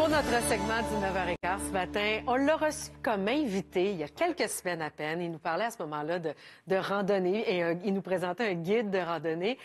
Pour notre segment du 9h15 ce matin, on l'a reçu comme invité il y a quelques semaines à peine. Il nous parlait à ce moment-là de randonnée et il nous présentait un guide de randonnée.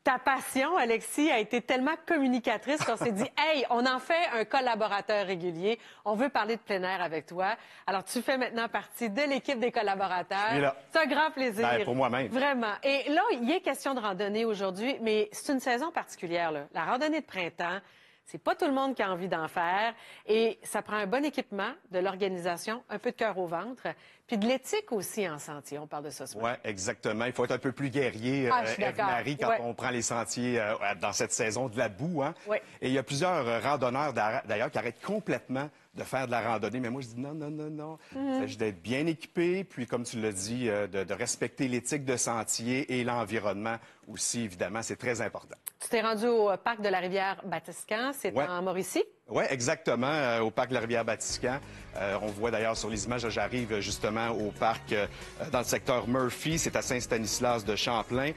Ta passion, Alexis, a été tellement communicatrice qu'on s'est dit « Hey, on en fait un collaborateur régulier. On veut parler de plein air avec toi. » Alors, tu fais maintenant partie de l'équipe des collaborateurs. C'est un grand plaisir. Ben, pour moi-même. Vraiment. Et là, il y a question de randonnée aujourd'hui, mais c'est une saison particulière, là. La randonnée de printemps, c'est pas tout le monde qui a envie d'en faire. Et ça prend un bon équipement, de l'organisation, un peu de cœur au ventre, puis de l'éthique aussi en sentier. On parle de ça ce matin. Oui, exactement. Il faut être un peu plus guerrier, Eve-Marie, quand on prend les sentiers dans cette saison de la boue. Hein? Ouais. Et il y a plusieurs randonneurs, d'ailleurs, qui arrêtent complètement de faire de la randonnée. Mais moi, je dis non, non, non, non. Il s'agit d'être bien équipé, puis, comme tu l'as dit, de respecter l'éthique de sentier et l'environnement aussi, évidemment. C'est très important. Tu t'es rendu au parc de la rivière Batiscan, c'est en Mauricie? Oui, exactement, au parc de la Rivière-Batiscan. On voit d'ailleurs sur les images, j'arrive justement au parc dans le secteur Murphy, c'est à Saint-Stanislas de Champlain.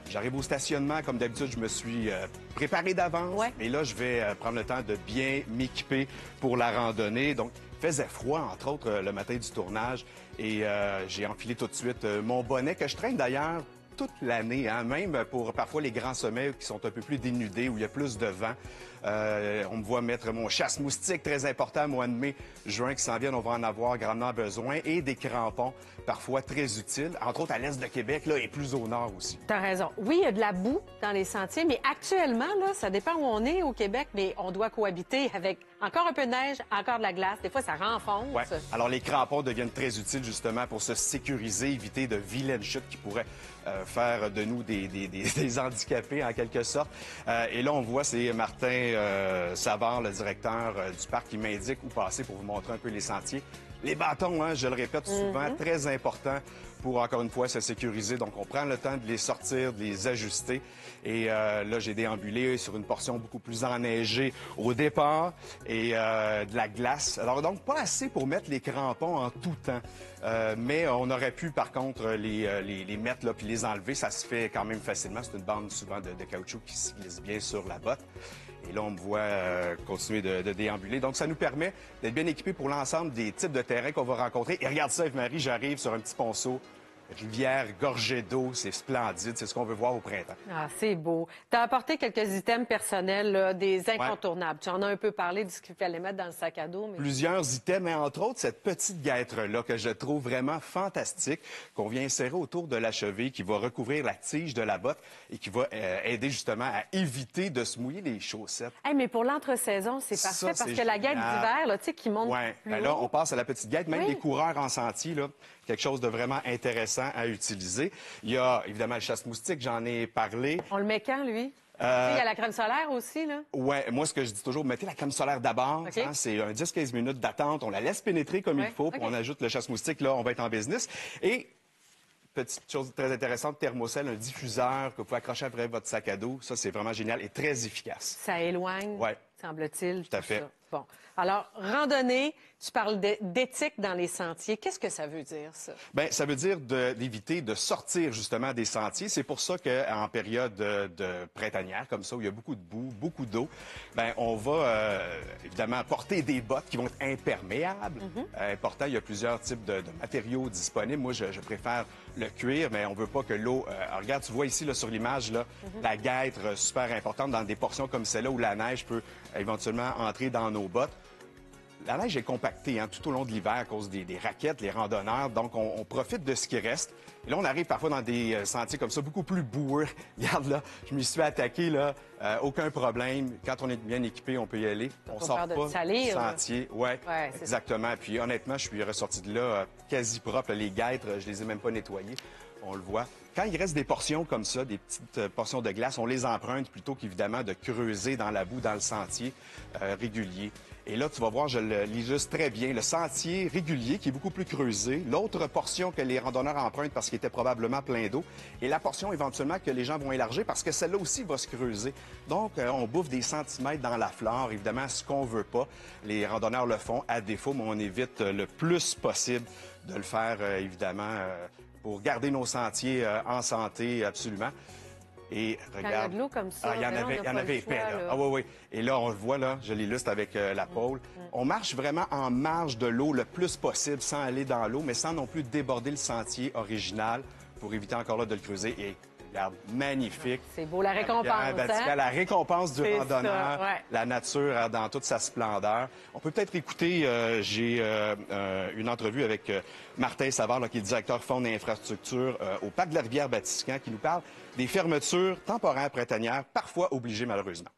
J'arrive au stationnement, comme d'habitude, je me suis préparé d'avance. Ouais. Et là, je vais prendre le temps de bien m'équiper pour la randonnée. Donc, il faisait froid, entre autres, le matin du tournage. Et j'ai enfilé tout de suite mon bonnet, que je traîne d'ailleurs toute l'année, hein, même pour parfois les grands sommets qui sont un peu plus dénudés, où il y a plus de vent. On me voit mettre mon chasse-moustique, très important, mois de mai, juin qui s'en viennent, on va en avoir grandement besoin, et des crampons, parfois très utiles, entre autres à l'est de Québec, là, et plus au nord aussi. T'as raison. Oui, il y a de la boue dans les sentiers, mais actuellement, là, ça dépend où on est au Québec, mais on doit cohabiter avec encore un peu de neige, encore de la glace. Des fois, ça renfonce. Ouais. Alors, les crampons deviennent très utiles, justement, pour se sécuriser, éviter de vilaines chutes qui pourraient faire de nous des handicapés, en quelque sorte. Et là, on voit, c'est Martin Savard, le directeur du parc, qui m'indique où passer pour vous montrer un peu les sentiers. Les bâtons, hein, je le répète souvent, très important pour, encore une fois, se sécuriser. Donc, on prend le temps de les sortir, de les ajuster. Et là, j'ai déambulé sur une portion beaucoup plus enneigée au départ et de la glace. Alors, donc, pas assez pour mettre les crampons en tout temps. Mais on aurait pu, par contre, les mettre là puis les enlever. Ça se fait quand même facilement. C'est une bande souvent de caoutchouc qui se glisse bien sur la botte. Et là, on me voit continuer de déambuler. Donc, ça nous permet d'être bien équipés pour l'ensemble des types de terrains qu'on va rencontrer. Et regarde ça, Eve-Marie, j'arrive sur un petit ponceau. Rivière gorgée d'eau, c'est splendide, c'est ce qu'on veut voir au printemps. Ah, c'est beau. Tu as apporté quelques items personnels, là, des incontournables. Tu en as un peu parlé de ce qu'il fallait mettre dans le sac à dos. Mais... Plusieurs items, mais entre autres, cette petite guêtre-là que je trouve vraiment fantastique, qu'on vient insérer autour de la cheville, qui va recouvrir la tige de la botte et qui va aider justement à éviter de se mouiller les chaussettes. Hey, mais pour l'entre-saison, c'est parfait parce que la guêtre d'hiver, là, tu sais, qui monte plus haut. Là, on passe à la petite guêtre. Même les coureurs en sentier, là, quelque chose de vraiment intéressant à utiliser. Il y a évidemment le chasse-moustique, j'en ai parlé. On le met quand, lui? Il y a la crème solaire aussi, là? Oui, moi, ce que je dis toujours, mettez la crème solaire d'abord. Okay. Hein, c'est un 10-15 minutes d'attente. On la laisse pénétrer comme il faut. Puis on ajoute le chasse-moustique. Là, on va être en business. Et petite chose très intéressante, thermocelle, un diffuseur que vous pouvez accrocher après votre sac à dos. Ça, c'est vraiment génial et très efficace. Ça éloigne, semble-t-il. Tout à fait. Ça. Bon. Alors, randonnée, tu parles d'éthique dans les sentiers. Qu'est-ce que ça veut dire, ça? Bien, ça veut dire d'éviter de sortir, justement, des sentiers. C'est pour ça qu'en période de printanière, comme ça, où il y a beaucoup de boue, beaucoup d'eau, bien, on va, évidemment, porter des bottes qui vont être imperméables. Important, il y a plusieurs types de matériaux disponibles. Moi, je préfère le cuir, mais on veut pas que l'eau... regarde, tu vois ici, là, sur l'image, là, la guêtre, super importante dans des portions comme celle-là où la neige peut éventuellement entrer dans nos bottes. La neige est compactée tout au long de l'hiver à cause des raquettes, les randonneurs. Donc, on profite de ce qui reste. Et là, on arrive parfois dans des sentiers comme ça, beaucoup plus boueux. Regarde là, je m'y suis attaqué, là. Aucun problème. Quand on est bien équipé, on peut y aller. On sort pas du sentier. Oui, exactement. Puis honnêtement, je suis ressorti de là quasi propre. Les guêtres, je les ai même pas nettoyées. On le voit. Quand il reste des portions comme ça, des petites portions de glace, on les emprunte plutôt qu'évidemment de creuser dans la boue, dans le sentier régulier. Et là, tu vas voir, je l'illustre très bien, le sentier régulier qui est beaucoup plus creusé, l'autre portion que les randonneurs empruntent parce qu'il était probablement plein d'eau, et la portion éventuellement que les gens vont élargir parce que celle-là aussi va se creuser. Donc, on bouffe des centimètres dans la flore, évidemment, ce qu'on veut pas. Les randonneurs le font à défaut, mais on évite le plus possible de le faire, évidemment, pour garder nos sentiers en santé, absolument. Et Quand il y a regarde, de l'eau comme ça, il y en ben là, on n'a pas avait le épais, choix, là. là. Ah oui, oui. Et là, on le voit, là, je l'illustre avec la pôle. On marche vraiment en marge de l'eau le plus possible, sans aller dans l'eau, mais sans non plus déborder le sentier original pour éviter encore là de le creuser. Et regarde, magnifique. C'est beau, la récompense, Hein? La récompense du C'est randonneur, ça, ouais. la nature dans toute sa splendeur. On peut peut-être écouter, j'ai une entrevue avec Martin Savard, là, qui est directeur Fonds d'infrastructure au Parc de la Rivière-Batiscan, qui nous parle des fermetures temporaires printanières, parfois obligées malheureusement.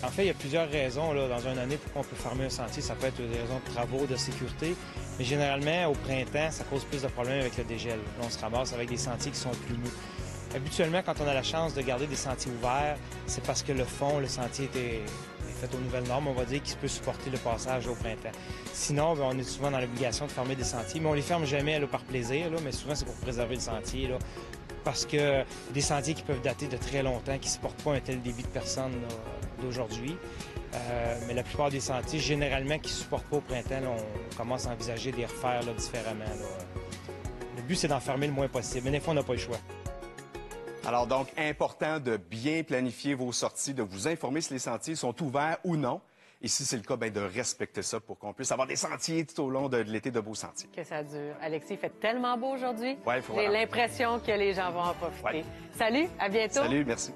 En fait, il y a plusieurs raisons là, dans une année pourquoi on peut fermer un sentier. Ça peut être des raisons de travaux, de sécurité, mais généralement, au printemps, ça cause plus de problèmes avec le dégel. Là, on se ramasse avec des sentiers qui sont plus mous. Habituellement, quand on a la chance de garder des sentiers ouverts, c'est parce que le fond, le sentier est fait aux nouvelles normes, on va dire, qui peut supporter le passage au printemps. Sinon, on est souvent dans l'obligation de fermer des sentiers, mais on les ferme jamais là, par plaisir, là, mais souvent c'est pour préserver le sentier. Là, parce que des sentiers qui peuvent dater de très longtemps, qui ne supportent pas un tel débit de personnes d'aujourd'hui. Mais la plupart des sentiers, généralement, qui ne supportent pas au printemps, là, on commence à envisager de les refaire là, différemment. Là. Le but, c'est d'en fermer le moins possible, mais des fois, on n'a pas le choix. Alors donc, important de bien planifier vos sorties, de vous informer si les sentiers sont ouverts ou non. Et si c'est le cas, bien, de respecter ça pour qu'on puisse avoir des sentiers tout au long de l'été, de beaux sentiers. Que ça dure. Alexis, il fait tellement beau aujourd'hui. Ouais, faut J'ai vraiment. l'impression que les gens vont en profiter. Ouais. Salut, à bientôt. Salut, merci.